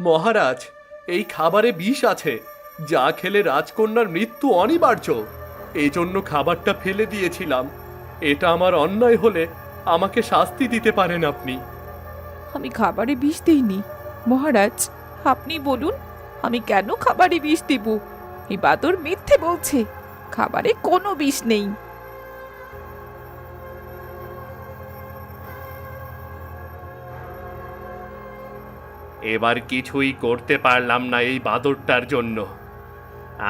মহারাজ, এই খাবারে বিষ আছে, যা খেলে রাজকন্যার মৃত্যু অনিবার্য। এই জন্য খাবারটা ফেলে দিয়েছিলাম। এটা আমার অন্যায় হলে আমাকে শাস্তি দিতে পারেন আপনি। আমি খাবারে বিষ দিইনি মহারাজ, আপনি বলুন আমি কেন খাবারে বিষ দেব? এই বাদর মিথ্যে বলছে, খাবারে কোনো বিষ নেই। এবার কিছুই করতে পারলাম না এই বাদরটার জন্য।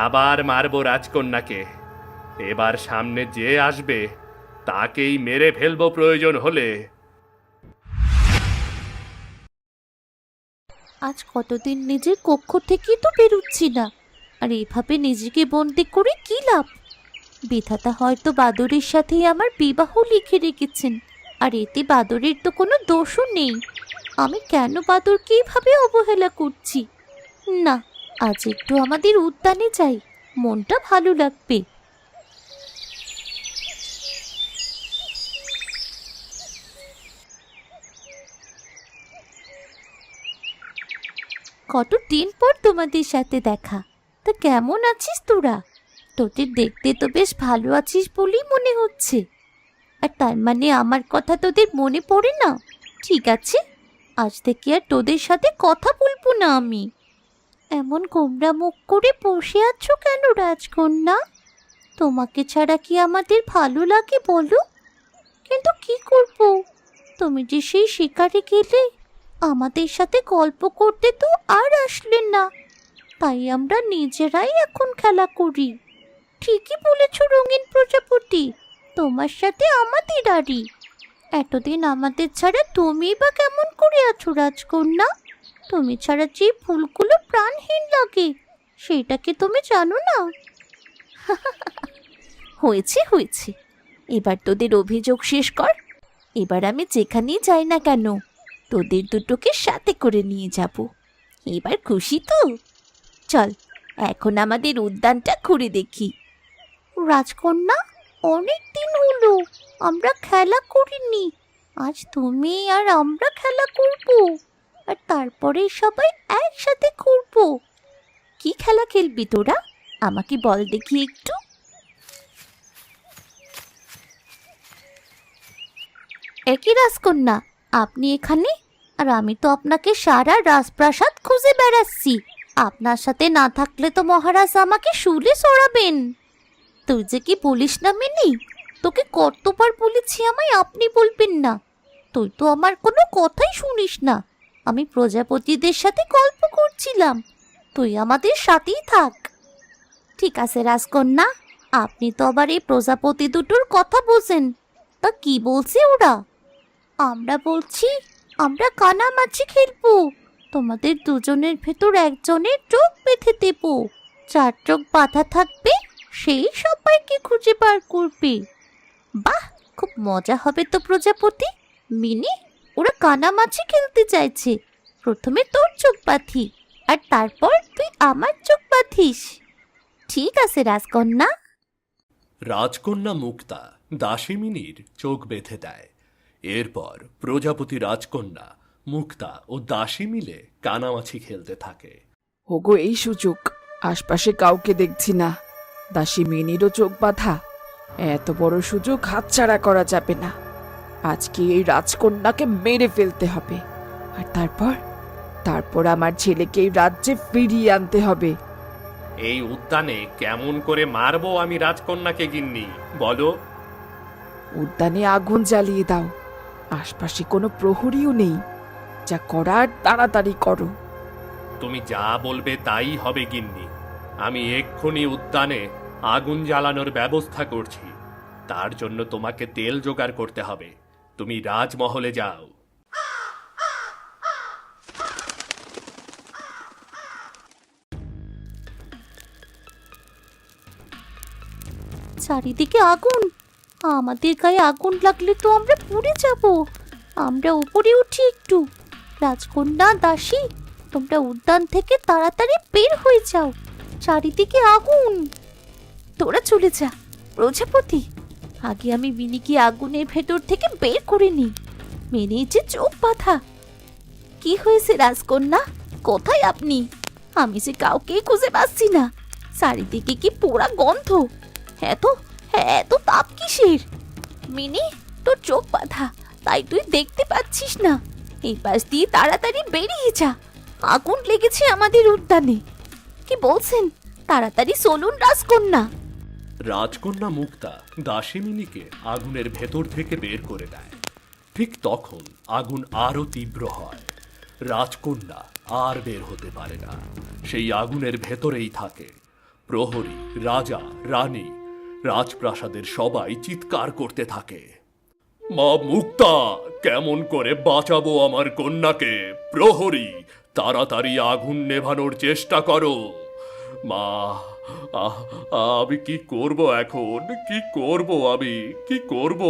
আবার মারবো রাজকন্যাকে। এবার সামনে যে আসবে তাকেই মেরে ফেলবো প্রয়োজন হলে। আজ কতদিন নিজের কক্ষ থেকেই তো বেরুচ্ছি না, আর এভাবে নিজেকে বন্দি করে কি লাভ? বিধাতা হয়তো বাদরের সাথেই আমার বিবাহ লিখে রেখেছেন, আর এতে বাদরের তো কোনো দোষও নেই। আমি কেন বাদরকে এইভাবে অবহেলা করছি? না, আজ একটু আমাদের উদ্যানে যাই, মনটা ভালো লাগবে। কতদিন পর তোমাদের সাথে দেখা। তা কেমন আছিস তোরা? তোদের দেখতে তো বেশ ভালো আছিস বলেই মনে হচ্ছে। আর তার মানে আমার কথা তোদের মনে পড়ে না? ঠিক আছে, আজ থেকে আর তোদের সাথে কথা বলবো না আমি। এমন গোমরা মুখ করে বসে আছো কেন রাজকন্যা? তোমাকে ছাড়া কি আমাদের ভালো লাগে বলো? কিন্তু কি করব, তুমি যে সেই শিকারে গেলে, আমাদের সাথে গল্প করতে তো আর আসলে না। তাই আমরা নিজেরাই এখন খেলা করি। ঠিকই বলেছ রঙিন প্রজাপতি, তোমার সাথে আমাদের আড়ি। এতদিন আমাদের ছাড়া তুমি বা কেমন করে আছো রাজকন্যা? তুমি ছাড়া যে ফুলগুলো প্রাণহীন লাগে, সেটাকে তুমি জানো না? হয়েছে হয়েছে, এবার তোদের অভিযোগ শেষ কর। এবার আমি যেখানেই যাই না কেন তোদের দুটোকে সাথে করে নিয়ে যাব। এবার খুশি তো? চল এখন আমাদের উদ্যানটা ঘুরে দেখি। রাজকন্যা, অনেক দিন হলো আমরা খেলা করিনি। আজ তুমি আর আমরা খেলা করব, আর তারপরে সবাই একসাথে করব। কি খেলা খেলবি তোরা? আমাকে বল দেখি একটু। একই রাজকন্যা, আপনি এখানে? আর আমি তো আপনাকে সারা রাজপ্রাসাদ খুঁজে বেড়াচ্ছি। আপনার সাথে না থাকলে তো মহারাজ আমাকে শুলে সরাবেন। তুই যে কি বলিস না মিনি, তোকে কতবার বলেছি আমায় আপনি বলবেন না। তুই তো আমার কোনো কথাই শুনিস না। আমি প্রজাপতিদের সাথে গল্প করছিলাম, তুই আমাদের সাথেই থাক। ঠিক আছে রাজকন্যা, আপনি তো আবার এই প্রজাপতি দুটোর কথা বোঝেন। তা কি বলছে ওরা? আমরা বলছি আমরা কানামাছি খেলবো। তোমাদের দুজনের ভেতর একজনের চোখ বেঁধে দেব। যার চোখ বাঁধা থাকবে সেই সবাইকে খুঁজে বার করবে। বাহ, খুব মজা হবে তো প্রজাপতি। মিনি, ওরা কানামাছি খেলতে চাইছে। প্রথমে তোর চোখ বাঁধি, আর তারপর তুই আমার চোখ বাঁধিস। ঠিক আছে রাজকন্যা। রাজকন্যা মুক্তা দাসিমিনীর চোখ বেঁধে দেয়। এরপর প্রজাপতি রাজকন্যা মুক্তা ও দাসী মিলে কানামাছি খেলতে থাকে। ওগো এই সুযোগ, আশপাশে কাউকে দেখছি না, দাসী মিনিরও চোখ বাঁধা। এত বড় সুযোগ হাতছাড়া করা যাবে না। আজকে এই রাজকন্যাকে মেরে ফেলতে হবে, আর তারপর আমার ছেলেকে এই রাজ্যে ফিরিয়ে আনতে হবে। এই উদ্যানে কেমন করে মারবো আমি রাজকন্যাকে গিন্নি, বলো? উদ্যানে আগুন জ্বালিয়ে দাও, আশপাশে কোনো প্রহরীও নেই। যা করার তাড়াতাড়ি করো। তুমি যা বলবে তাই হবে গিন্নি। আমি এক্ষুনি উদ্যানে আগুন জ্বালানোর ব্যবস্থা করছি। তার জন্য তোমাকে তেল জোগাড় করতে হবে। তুমি রাজমহলে যাও। চারিদিকে আগুন, আমাদের গায়ে আগুন লাগলে তো আমরা পুড়ে যাব। আমরা উপরে উঠি একটু। রাজকন্যা, দাসী, তোমরা উদ্যান থেকে তাড়াতাড়ি বের হয়ে যাও, চারিদিকে আগুন। তোরা চলে যা প্রজাপতি, আগে আমি মিনিকে আগুনের ভেতর থেকে বের করে নিই। মেনে যে চোখ বাঁধা। কি হয়েছে রাজকন্যা, কোথায় আপনি? আমি যে কাউকেই খুঁজে পাচ্ছি না। চারিদিকে কি পোড়া গন্ধ। এত এত তাপ কিসের? মিনি, তোর চোখ বাঁধা, তাই তুই দেখতে পাচ্ছিস না। এই পাশ দিয়ে তাড়াতাড়ি বেরিয়ে যা, আগুন লেগেছে আমাদের উদ্যানে। কি বলছেন? তাড়াতাড়ি চলুন রাজকন্যা। রাজকন্যা মুক্তা দাসিমিনীকে আগুনের ভেতর থেকে বের করে দেয়। ঠিক তখন আগুন আরো তীব্র হয়। রাজকন্যা আর বের হতে পারে না, সেই আগুনের ভেতরেই থাকে। প্রহরী, রাজা, রানী, রাজপ্রাসাদের সবাই চিৎকার করতে থাকে, মা মুক্তা, কেমন করে বাঁচাবো আমার কন্যাকে? প্রহরী, তাড়াতাড়ি আগুন নেভানোর চেষ্টা করো। মা, আমি কি করব এখন? কি করব আমি? কি করব?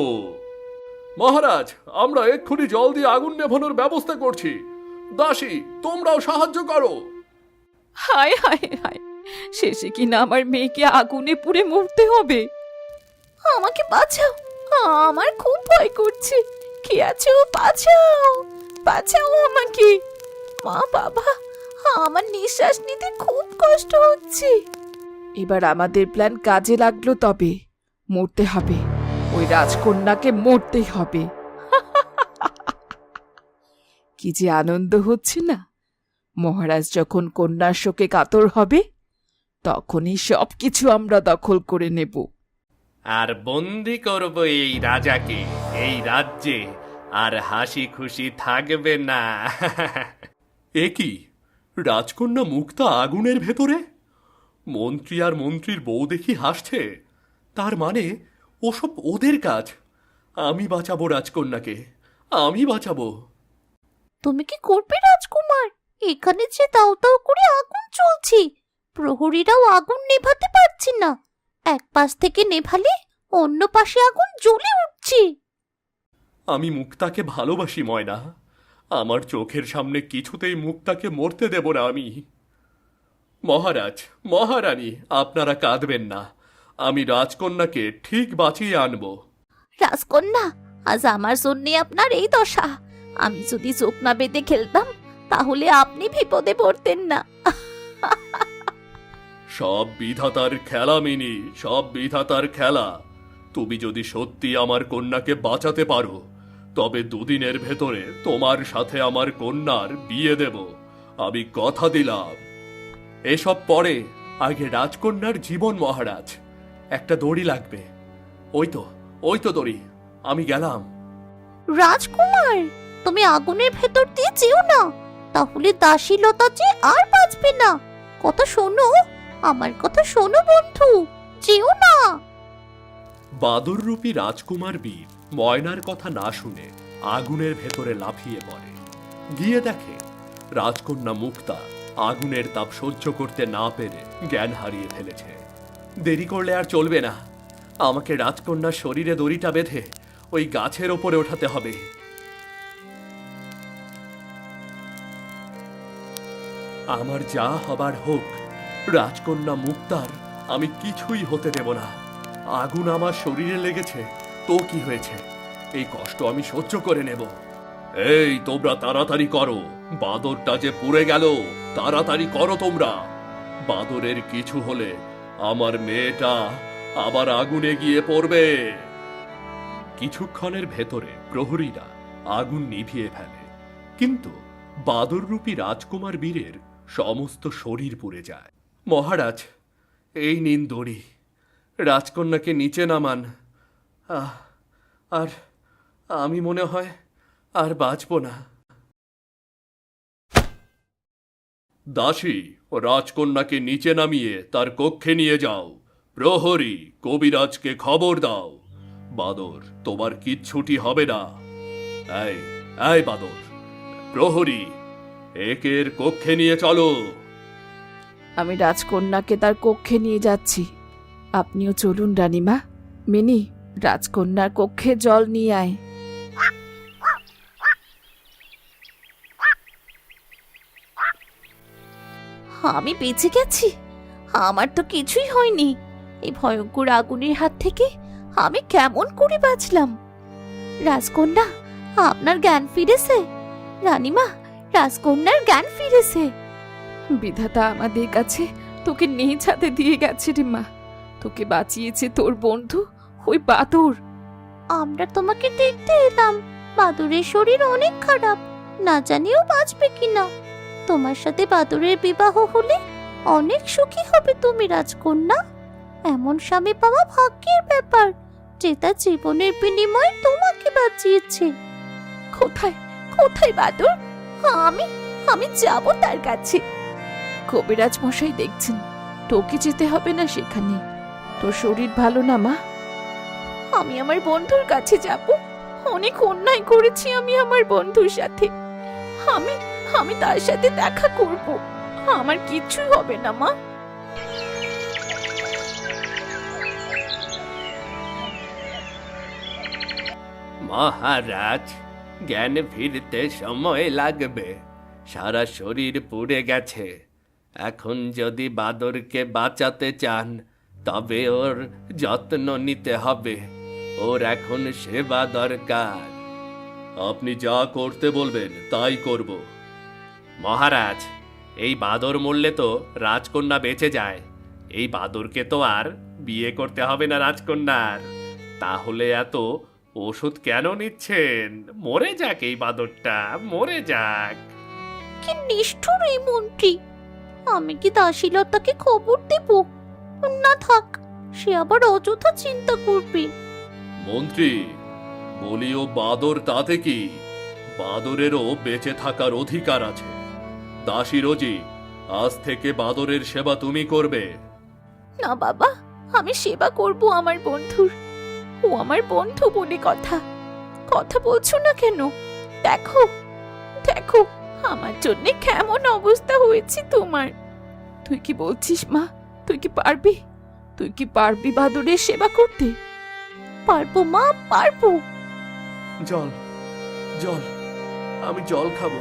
মহারাজ, আমরা এক্ষুনি জল দিয়ে আগুন নেভানোর ব্যবস্থা করছি। দাসী, তোমরাও সাহায্য করো। হায় হায় হায়, শেষে কিনা আমার মেয়েকে আগুনে পুড়ে মরতে হবে। আমাকে বাঁচাও, আমার খুব ভয় করছে। কে আছো? বাঁচাও, বাঁচাও আমাকে। মা, বাবা, আমার নিঃশ্বাস নিতে খুব কষ্ট হচ্ছে। এবার আমাদের প্ল্যান কাজে লাগলো। তবে মরতে হবে, ওই রাজকন্যাকে মরতেই হবে। কি যে আনন্দ হচ্ছে না! মহারাজ যখন কন্যার শোকে কাতর হবে, তখনই সবকিছু আমরা দখল করে নেব। আর বন্দি করব এই রাজাকে এই রাজ্যে, আর হাসি খুশি থাকবে না। এ কি, রাজকন্যা মুক্তা আগুনের ভেতরে? মন্ত্রী আর মন্ত্রীর বউ দেখি হাসছে। তার মানে ওসব ওদের কাজ। আমি বাঁচাবো রাজকন্যাকে, আমি বাঁচাবো। তুমি কি করবে রাজকুমার? এখানে যে দাও দাও করে আগুন চলছে, প্রহরীরাও আগুন নেভাতে পারছে না। এক পাশ থেকে নেভালে অন্য পাশে আগুন জ্বলে উঠছে। আমি মুক্তাকে ভালোবাসি ময়না, আমার চোখের সামনে কিছুতেই মুক্তাকে মরতে দেব না আমি। মহারাজ, মহারানী, আপনারা কাঁদবেন না, আমি রাজকন্যাকে ঠিক বাঁচিয়ে আনব। রাজকন্যা, আজ আমার জন্যে আপনার এই দশা। আমি যদি চোখ না বেঁধে খেলতাম, তাহলে আপনি বিপদে পড়তেন না। সব বিধাতার খেলা মিনি, সব বিধাতার খেলা। তুমি যদি সত্যি আমার কন্যাকে বাঁচাতে পারো, তবে দুদিনের ভেতরে তোমার সাথে আমার কন্যার বিয়ে দেব, আমি কথা দিলাম। এসব পরে, আগে রাজকন্যার জীবন। মহারাজ, একটা দড়ি লাগবে। ওই তো দড়ি, আমি গেলাম। রাজকুমার, তুমি আগুনের ভেতর দিয়ে যেও না, তাহলে দাসীলতা যে আর বাঁচবে না। কথা শোনো, আমার কথা শোনো বন্ধু, যেও না। বাদররূপী রাজকুমার বীর ময়নার কথা না শুনে আগুনের ভেতরে লাফিয়ে পড়ে। গিয়ে দেখে রাজকন্যা মুক্তা আগুনের তাপ সহ্য করতে না পেরে জ্ঞান হারিয়ে ফেলেছে। দেরি করলে আর চলবে না, আমাকে রাজকন্যার শরীরে দড়িটা বেঁধে ওই গাছের ওপরে ওঠাতে হবে। আমার যা হবার হোক, রাজকন্যা মুক্তার আমি কিছুই হতে দেব না। আগুন আমার শরীরে লেগেছে তো কি হয়েছে, এই কষ্ট আমি সহ্য করে নেব। এই তোমরা তাড়াতাড়ি করো, বাদরটা যে পুড়ে গেল, তাড়াতাড়ি করো তোমরা। বাদরের কিছু হলে আমার মেয়েটা আবার আগুনে গিয়ে পড়বে। কিছুক্ষণের ভেতরে প্রহরীরা আগুন নিভিয়ে ফেলে, কিন্তু বাদররূপী রাজকুমার বীরের সমস্ত শরীর পুড়ে যায়। মহারাজ, এই নিন দড়ি, রাজকন্যাকে নিচে নামান। আর আমি মনে হয় আর বাঁচব না। দাসী, রাজকন্যাকে নিচে নামিয়ে তার কক্ষে নিয়ে যাও। প্রহরী, কবিরাজকে খবর দাও। বাদর, তোমার কিচ্ছুটি হবে না। এই বাদর, প্রহরী, একের কক্ষে নিয়ে চলো। আমি রাজকন্যাকে তার কক্ষে নিয়ে যাচ্ছি, আপনিও চলুন রানীমা। মিনি, রাজকন্যার কক্ষে জল নিয়ে আয়। আমি বেঁচে গেছি, আমার তো কিছুই হয়নি। এই ভয়ঙ্কর আগুনের হাত থেকে আমি কেমন করে বাঁচলাম? রাজকন্যা, আপনার জ্ঞান ফিরেছে? রানীমা, রাজকন্যার জ্ঞান ফিরেছে। বিধাতা আমাদের কাছে তোকে নিজ হাতে দিয়ে গেছে রে মা। তোকে বাঁচিয়েছে তোর বন্ধু ওই বাদর। আমরা তোমাকে দেখতে এলাম, বাদুরের শরীর অনেক খারাপ, না জানিও বাঁচবে কিনা। তোমার সাথে বাদুরের বিবাহ হলে অনেক সুখী হবে তুমি রাজকন্যা। এমন স্বামী পাওয়া ভাগ্যের ব্যাপার, যে তার জীবনের বিনিময়ে তোমাকে বাঁচিয়েছে। কোথায় কোথায় বাদর? আমি আমি যাব তার কাছে। কবিরাজ মশাই দেখছেন, তোকে যেতে হবে না সেখানে। তোর শরীর ভালো না মা। আমি আমার বন্ধুর কাছে যাব। অনেক অন্যায় করেছি আমি আমার বন্ধুর সাথে। আমি আমি তার সাথে দেখা করব। আমার কিচ্ছু হবে না মা। মহারাজ, জ্ঞান ফিরতে সময় লাগবে। সারা শরীর পুড়ে গেছে। এখন যদি বাদরকে বাঁচাতে চান তবে ওর যত্ন নিতে হবে। ওর এখন সেবা দরকার। আপনি যা করতে বলবেন তাই করব। মহারাজ, এই বাদর মরলে তো রাজকন্যা বেঁচে যায়। এই বাদরকে তো আর বিয়ে করতে হবে না রাজকন্যার। তাহলে এত ওষুধ কেন নিচ্ছেন? মরে যাক এই বাদরটা, মরে যাক। কি নিষ্ঠুর এই মন্ত্রী! আমি কি দাসীলতাকে খবর দেব? না থাক, সে আবার অযথা চিন্তা করবে। মন্ত্রী, বলি ও বাদর তাতে কি? বাদরেরও বেঁচে থাকার অধিকার আছে। দাসী রোজি, আজ থেকে বাদরের সেবা তুমি করবে। না বাবা, আমি সেবা করব আমার বন্ধুর। ও আমার বন্ধু বলে কথা কথা বলছো না কেন? দেখো দেখো আমার জন্য কেমন অবস্থা হয়েছে তোমার। তুই কি বলছিস মা? তুই কি পারবি? তুই কি পারবি বাদরের সেবা করতে? পারবো মা, পারবো। জল, জল, আমি জল খাবো।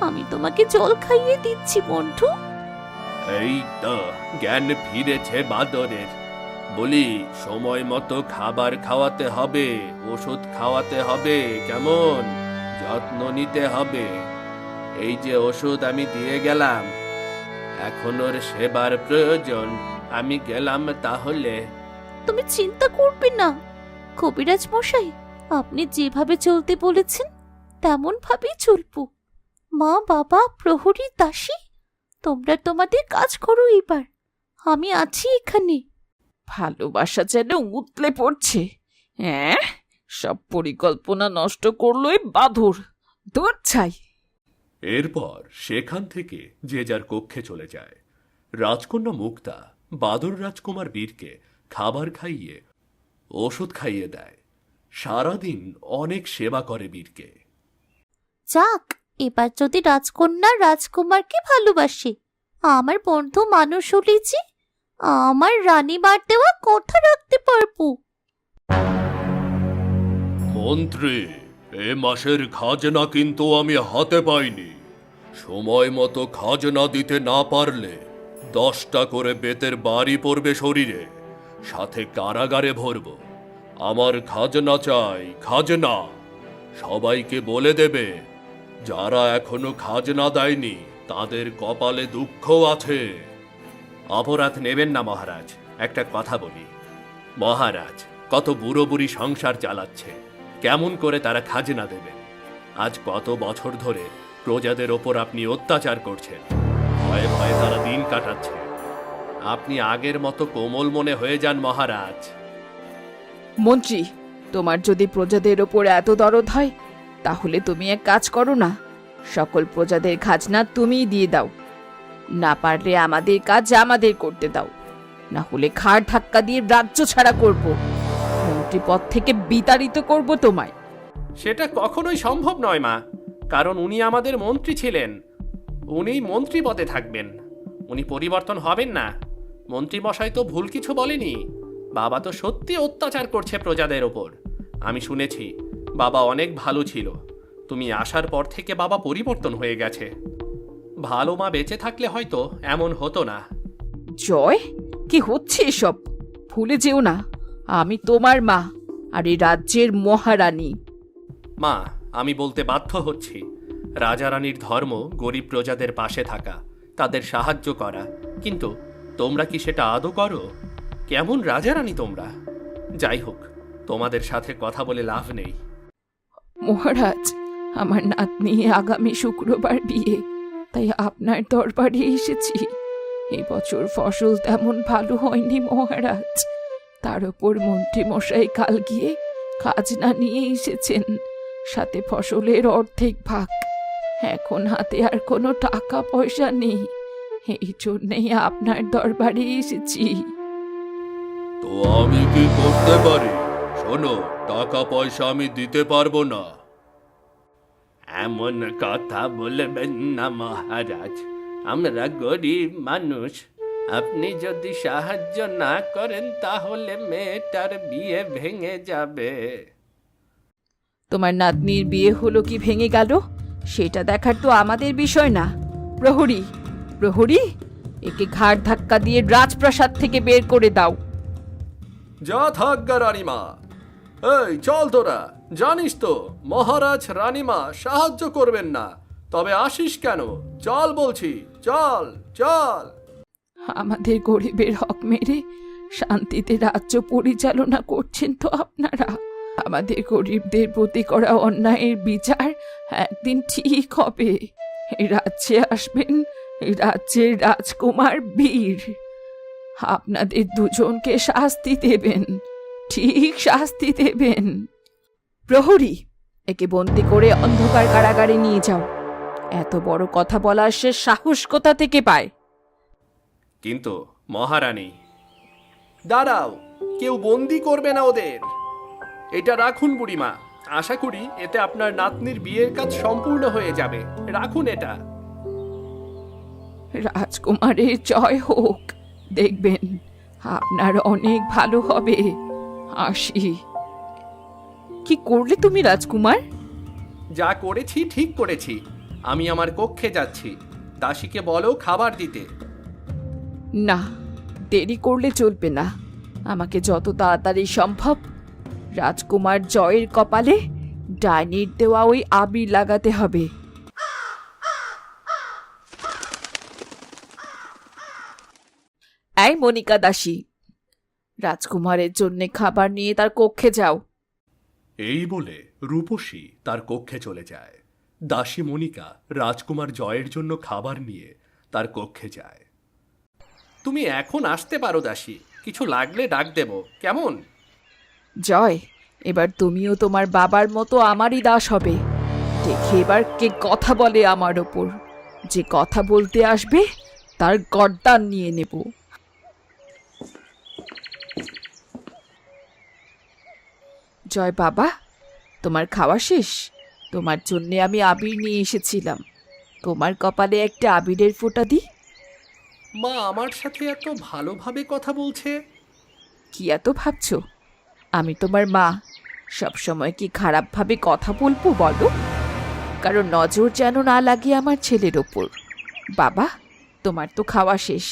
আমি তোমাকে জল খাইয়ে দিচ্ছি বন্ধু। এই তো জ্ঞান ফিরেছে বাদরের। বলি, সময় মতো খাবার খাওয়াতে হবে, ওষুধ খাওয়াতে হবে, কেমন? যত্ন নিতে হবে। এই যে ওষুধ আমি দিয়ে গেলাম, এখন ওর সেবার প্রয়োজন। আমি গেলাম তাহলে। তুমি চিন্তা করবে না কবিরাজ মশাই, আপনি যেভাবে চলতে বলেছেন তেমন ভাবেই চলবো। মা, বাবা, প্রহরী, দাসী, তোমরা তোমাদের কাজ করো এবার। আমি আছি এখানে। ভালোবাসা যেন উতলে পড়ছে। হ্যাঁ, সব পরিকল্পনা নষ্ট করলো এই বাদর। দূর ছাই। এরপর সেখান থেকে যে যার কক্ষে চলে যায়। রাজকন্যা মুক্তা বাদর রাজকুমার বীরকে খাবার খাইয়ে ওষুধ খাইয়ে দেয়। সারাদিন অনেক সেবা করে বীরকে। যাক, এবার যদি রাজকন্যা রাজকুমারকে ভালোবাসে, আমার বন্ধু মানুষ হলে যে আমার রানীবার দেওয়া কথা রাখতে পারবো। মন্ত্রী, এ মাসের খাজনা কিন্তু আমি হাতে পাইনি। সময় মতো খাজনা দিতে না পারলে 10টা করে বেতের বাড়ি পড়বে শরীরে, সাথে কারাগারে ভরব। আমার খাজনা চাই, খাজনা। সবাইকে বলে দেবে, যারা এখনো খাজনা দেয়নি তাদের কপালে দুঃখ আছে। অপরাধ নেবেন না মহারাজ। একটা কথা বলি, মহারাজ কত বুড়ো বুড়ি সংসার চালাচ্ছে, কেমন করে তারা খাজনা দেবেন? আজ কত বছর ধরে প্রজাদের ওপর আপনি অত্যাচার করছেন, ভয়ে ভয়ে তারা দিন কাটাচ্ছে। আপনি আগের মতো কোমল মনে হয়ে যান মহারাজ। মন্ত্রী, তোমার যদি প্রজাদের ওপর এত দরদ হয় তাহলে তুমি এক কাজ করো না, সকল প্রজাদের খাজনা তুমিই দিয়ে দাও। না পারলে আমাদের কাজ আমাদের করতে দাও, না হলে ঘাড় ধাক্কা দিয়ে রাজ্য ছাড়া করব, মন্ত্রী পদ থেকে বিতাড়িত করব তোমায়। সেটা কখনোই সম্ভব নয় মা, কারণ উনি আমাদের মন্ত্রী ছিলেন। উনি মন্ত্রী পদে থাকবেন, উনি পরিবর্তন হবেন না। মন্ত্রী মশাই তো ভুল কিছু বলেনি। বাবা তো সত্যি অত্যাচার করছে প্রজাদের ওপর। আমি শুনেছি বাবা অনেক ভালো ছিল। তুমি আসার পর থেকে বাবা পরিবর্তন হয়ে গেছে। ভালো মা বেঁচে থাকলে হয়তো এমন হতো না। জয়, কি হচ্ছে এসব? ভুলে যেও না, আমি তোমার মা আর এই রাজ্যের মহারানী। মা, আমি বলতে বাধ্য হচ্ছি, রাজারানীর ধর্ম গরিব প্রজাদের পাশে থাকা, তাদের সাহায্য করা, কিন্তু তোমরা কি সেটা আদৌ করো? কেমন রাজারানী তোমরা! যাই হোক, তোমাদের সাথে কথা বলে লাভ নেই। মহারাজ, আমার নাতনি আগামী শুক্রবার বিয়ে, তাই আপনার দরবারে এসেছি। এই বছর ফসল তেমন ভালো হয়নি মহারাজ, তার উপর মন্ত্রী মশাই কাল গিয়ে খাজনা নিয়ে এসেছেন, সাথে ফসলের অর্ধেক ভাগ। এখন হাতে আর কোনো টাকা পয়সা নেই, এই জন্যেই আপনার দরবারে এসেছি। তো আমি কি করতে পারি? শোনো, টাকা পয়সা আমি দিতে পারবো না। এমন কথা বলবেন না মহারাজ, আমরা গরিব মানুষ। আপনি যদি সাহায্য না করেন তাহলে মেয়েটার বিয়ে ভেঙে যাবে। তোমার নাতনির বিয়ে হলো কি ভেঙে গেল সেটা দেখার তো আমাদের বিষয় না। প্রহরী, প্রহরী, একে ঘাড় ধাক্কা দিয়ে রাজপ্রাসাদ থেকে বের করে দাও। যা থাকগা রানীমা। এই চল তোরা, জানিস তো মহারাজ রানীমা সাহায্য করবেন না, তবে আসিস কেন? চল বলছি, চল চল। আমাদের গরিবের হক মেরে শান্তিতে রাজ্য পরিচালনা করছেন তো আপনারা। আমাদের গরিবদের প্রতি করা অন্যায়ের বিচার একদিন ঠিক হবে। এই রাজ্যে আসবেন এই রাজ্যের রাজকুমার বীর, আপনাদের দুজনকে শাস্তি দেবেন, ঠিক শাস্তি দেবেন। প্রহরী, একে বন্দি করে অন্ধকার কারাগারে নিয়ে যাও। এত বড় কথা বলার সে সাহস কোথা থেকে পায়? কিন্তু মহারানী, দাঁড়াও, কেউ বন্দি করবে না ওদের। এটা রাখুন বুড়িমা, আশা করি এতে আপনার নাতনির বিয়ের কাজ সম্পূর্ণ হয়ে যাবে। রাখুন এটা। রাজকুমারের জয় হোক, দেখবেন আপনার অনেক ভালো হবে। আসি। কি করলে তুমি রাজকুমার? যা করেছি ঠিক করেছি। আমি আমার কক্ষে যাচ্ছি, দাসীকে বলো খাবার দিতে। না, দেরি করলে চলবে না। আমাকে যত তাড়াতাড়ি সম্ভব রাজকুমার জয়ের কপালে ডাইনির দেওয়া ওই আবির লাগাতে হবে। এই মনিকা দাসী, রাজকুমারের জন্য খাবার নিয়ে তার কক্ষে যাও। এই বলে রূপসী তার কক্ষে চলে যায়। দাসী মনিকা রাজকুমার জয়ের জন্য খাবার নিয়ে তার কক্ষে যায়। তুমি এখন আসতে পারো দাসী, কিছু লাগলে ডাক দেব, কেমন? জয়, এবার তুমিও তোমার বাবার মতো আমারই দাস হবে। দেখে এবার কে কথা বলে আমার ওপর। যে কথা বলতে আসবে তার গর্দান নিয়ে নেব। জয় বাবা, তোমার খাওয়া শেষ? তোমার জন্যে আমি আবির নিয়ে এসেছিলাম, তোমার কপালে একটা আবিরের ফোঁটা দিই। মা আমার সাথে এত ভালোভাবে কথা বলছে। কি এত ভাবছো? আমি তোমার মা, সবসময় কি খারাপভাবে কথা বলবো বলো? কারণ নজর যেন না লাগে আমার ছেলের ওপর। বাবা, তোমার তো খাওয়া শেষ,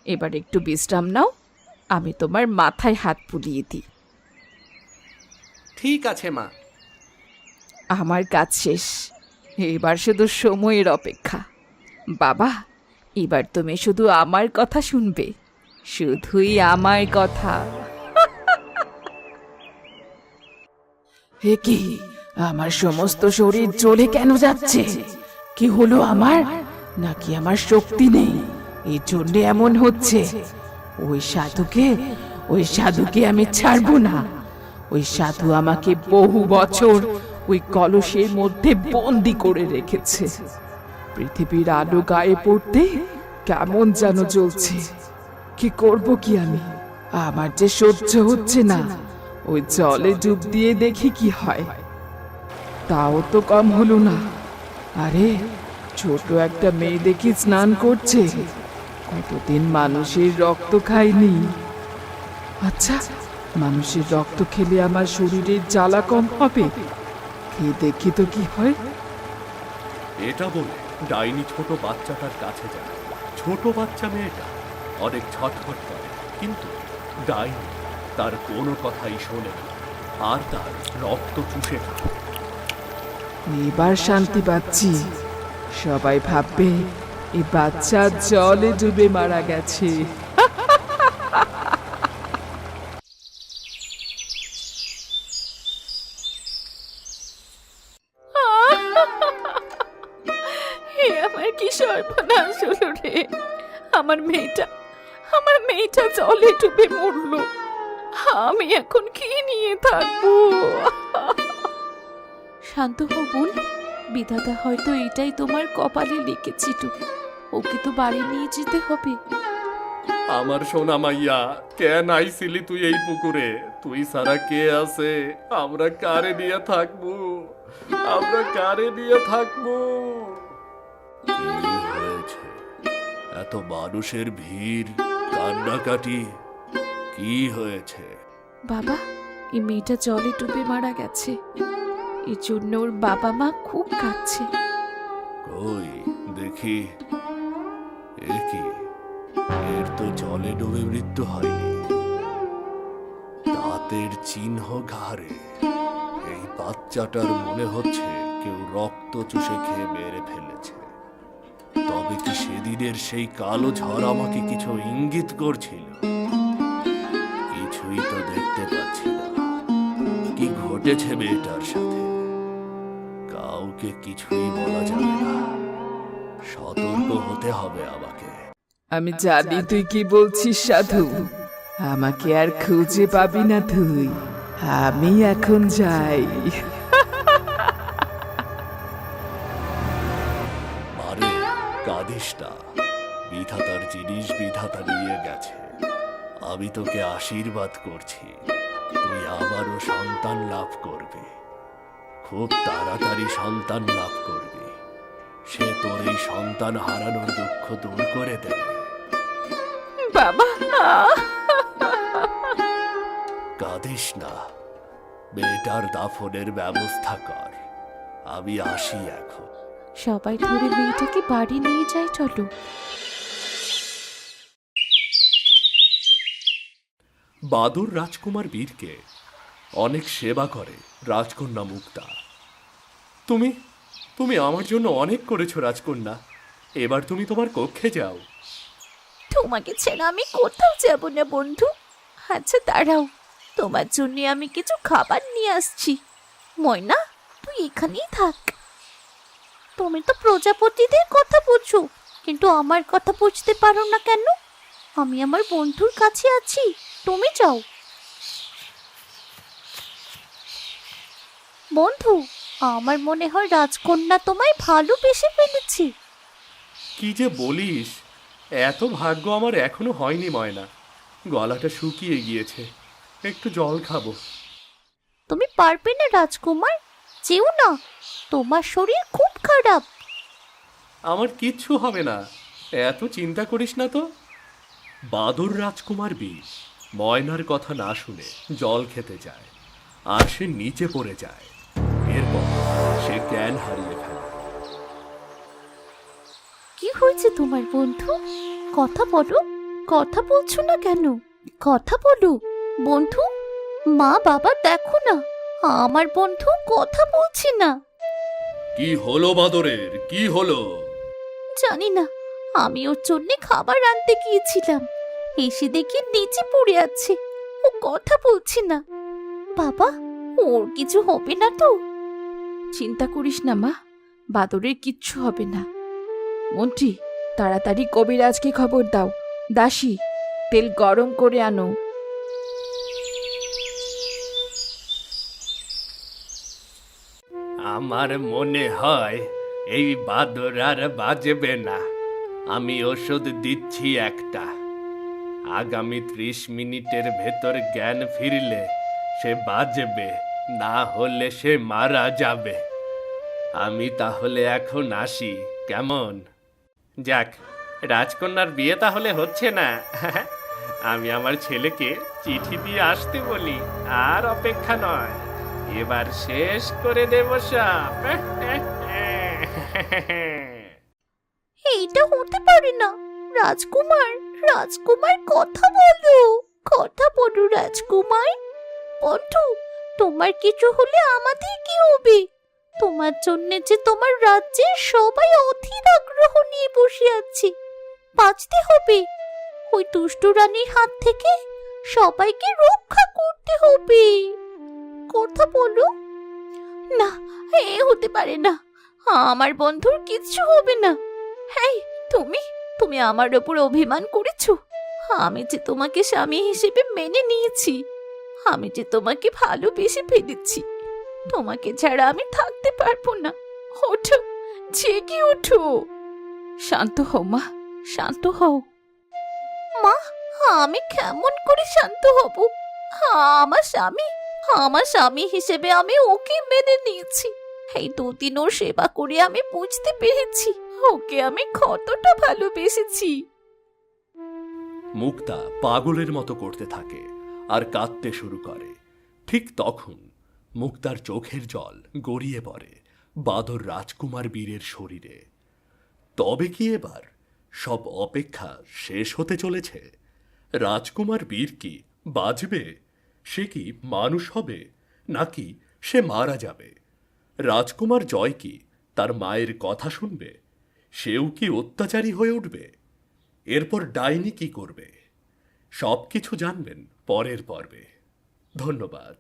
এবার একটু বিশ্রাম নাও, আমি তোমার মাথায় হাত বুলিয়ে দিই। ঠিক আছে মা। আমার কাজ শেষ, এবার শুধু সময়ের অপেক্ষা। বাবা, এবার তুমি শুধু আমার কথা শুনবে, শুধুই আমার কথা। হে কি, আমার সমস্ত শরীর জ্বলে কেন যাচ্ছে? কি হলো আমার? নাকি আমার শক্তি নেই, এই জন্য এমন হচ্ছে? ওই সাধুকে আমি ছাড়বো না। ওই সাধু আমাকে বহু বছর ওই কলসের মধ্যে বন্দি করে রেখেছে। পৃথিবীর আলো গায়ে পড়তে কেমন যেন জ্বলছে। কি করব কি আমি? আমার যে সহ্য হচ্ছে না। ওই জলে ডুব দিয়ে দেখি কি হয়। তাও তো কম হলো না। আরে, ছোট একটা মেয়ে দেখি স্নান করছে। কতদিন মানুষের রক্ত খাইনি। আচ্ছা, মানুষের রক্ত খেলে আমার শরীরের জ্বালা কম হবে? খেয়ে দেখি তো কি হয়। এটা বলে ডাইনি ছোট বাচ্চাটার কাছে যায়। ছোট বাচ্চা মেয়েটা অনেক ছটফট করে, কিন্তু ডাইনি তার কোনো কথাই শোনে না আর তার রক্ত চুষে খায়। এবার শান্তি পাচ্ছি। সবাই ভাববে এই বাচ্চা জলে ডুবে মারা গেছে। আমার কি সর্বনাশ হলো রে। আমার মেয়েটা জলে ডুবে মরলো। আমি এখন কি নিয়ে থাকবো? শান্ত হও বোন, বিধাতা হয়তো এটাই তোমার কপালে লিখেছিল। ওকে তো বাড়ি নিয়ে যেতে হবে। আমার সোনা মাইয়া, কেন আইছিলি তুই এই পুকুরে? তুই সারা কে আছে? আমরা কারে নিয়ে থাকবো? কি হয়েছে? এত মানুষের ভিড়, কান্নাকাটি, কি হয়েছে? বাবা, এই মেয়েটা জলে ডুবে মারা গেছে। এর জন্য ওর বাবা মা খুব কাঁদছে। কই দেখি। এ কি? এর তো জলে ডুবে মৃত্যু হয়নি। দাঁতের চিহ্ন ঘাড়ে। এই বাচ্চাটার মনে হচ্ছে কেউ রক্ত চুষে খেয়ে মেরে ফেলেছে। তবে কি সেদিনের সেই কালো ঝড় আমাকে কিছু ইঙ্গিত করছিল? কিছুই তো দেখতে পাচ্ছি না। কি ঘটেছে মেয়েটার সাথে? কাউকে কিছুই বলা যাবে না। সতর্ক হতে হবে আমাকে। আমি জানি তুই কি বলছিস সাধু। আমাকে আর খুঁজে পাবি না তুই। আমি এখন যাই। আরে কাঁদিস না। বিধাতার জিনিস বিধাতা নিয়ে গেছে। আমি তোকে আশীর্বাদ করছি, তুই আবারও সন্তান লাভ করবি। খুব তাড়াতাড়ি সন্তান লাভ করবি। সে তোর এই সন্তান হারানোর দুঃখ দূর করে দেবে। বাবা, কাঁদিস না। মেয়েটার দাফনের ব্যবস্থা কর। আমি আসি এখন। সবাই ধরে মেয়েটাকে বাড়ি নিয়ে যায়, চলো। বাদুর রাজকুমার বীরকে অনেক সেবা করে রাজকন্যা মুক্তা। তুমি তুমি আমার জন্য অনেক করেছো রাজকন্যা। এবার তুমি তোমার কক্ষে যাও। তোমাকে ছেড়ে আমি কোথাও যাব না বন্ধু। আচ্ছা দাঁড়াও, তোমার জন্য আমি কিছু খাবার নিয়ে আসছি। ময়না, তুই এখানেই থাক। তুমি তো প্রজাপতিদের কথা বুঝো, কিন্তু আমার কথা বুঝতে পারো না কেন? আমি আমার বন্ধুর কাছে আছি, তুমি যাও। বন্ধু, আমার মনে হয় রাজকন্যা তোমায় ভালোবেসে ফেলেছি। কি যে বলিস! এত ভাগ্য আমার এখনো হয়নি ময়না। গলাটা শুকিয়ে গিয়েছে, একটু জল খাবো। তুমি পারবে না রাজকুমার, যেও না, তোমার শরীর খুব খারাপ। আমার কিচ্ছু হবে না, এত চিন্তা করিস না তো। বাদুর রাজকুমার বীর ময়নার কথা না শুনে জল খেতে যায়, আর সে নিচে পড়ে যায়। এরপর সে জ্ঞান হারিয়ে ফেলে। কি হয়েছে তোমার বন্ধু? কথা বলো, কথা বলছো না কেন? কথা বলো বন্ধু। মা বাবা দেখো না, আমার বন্ধু কথা বলছে না। কি হলো বাদরের, কি হলো? জানি না, আমি ওর জন্য খাবার আনতে গিয়েছিলাম, এসে দেখি নিচে পড়ে আছে, ও কথা বলছে না। বাবা, ওর কিছু হবে না তো? চিন্তা করিস না মা, বাদরের কিচ্ছু হবে না। মন্ত্রী, তাড়াতাড়ি কবিরাজকে খবর দাও। দাসী, তেল গরম করে আনো। আমার মনে হয় এই বাদর আর বাজবে না। আমি ওষুধ দিচ্ছি একটা। আগামী 30 মিনিটের ভেতর জ্ঞান ফিরলে সে বাজবে, না হলে সে মারা যাবে। আমি তাহলে এখন আসি, কেমন? যাক, রাজকন্যার বিয়ে তাহলে হচ্ছে না। আমি আমার ছেলেকে চিঠি দিয়ে আসতে বলি, আর অপেক্ষা নয়। এবার শেষ করে দেব সব। এইটা হতে পারে না। রাজকুমার, রাজকুমার কথা বলো, কথা বলো রাজকুমার। বন্ধু, তোমার কিছু হলে আমাদের কি হবে? তোমার জন্য যে তোমার রাজ্যের সবাই অধীর আগ্রহ নিয়ে বসে আছে। বাঁচতে হবে, ওই দুষ্টু রানীর হাত থেকে সবাইকে রক্ষা করতে হবে। কথা বলো। না, এ হতে পারে না। আমার বন্ধুর কিচ্ছু হবে না। হ্যাঁ, তুমি তুমি আমার ওপর অভিমান করেছো। আমি যে তোমাকে স্বামী হিসেবে মেনে নিয়েছি, আমি যে তোমাকে ভালোবেসে ফেলেছি। তোমাকে ছাড়া আমি থাকতে পারবো না। ওঠো, জেগে ওঠো। শান্ত হও মা, শান্ত হও। মা, আমি কেমন করে শান্ত হব? আমার স্বামী হিসেবে আমি ওকে মেনে নিয়েছি। এই দুদিন ওর সেবা করে আমি বুঝতে পেরেছি ওকে আমি কতটা ভালোবেসেছি। মুক্তা পাগলের মতো করতে থাকে আর কাঁদতে শুরু করে। ঠিক তখন মুক্তার চোখের জল গড়িয়ে পড়ে বাদর রাজকুমার বীরের শরীরে। তবে কি এবার সব অপেক্ষা শেষ হতে চলেছে? রাজকুমার বীর কি বাঁচবে? সে কি মানুষ হবে, নাকি সে মারা যাবে? রাজকুমার জয় কি তার মায়ের কথা শুনবে? সেও কি অত্যাচারী হয়ে উঠবে? এরপর ডাইনি কি করবে? সবকিছু জানবেন পরের পর্বে। ধন্যবাদ।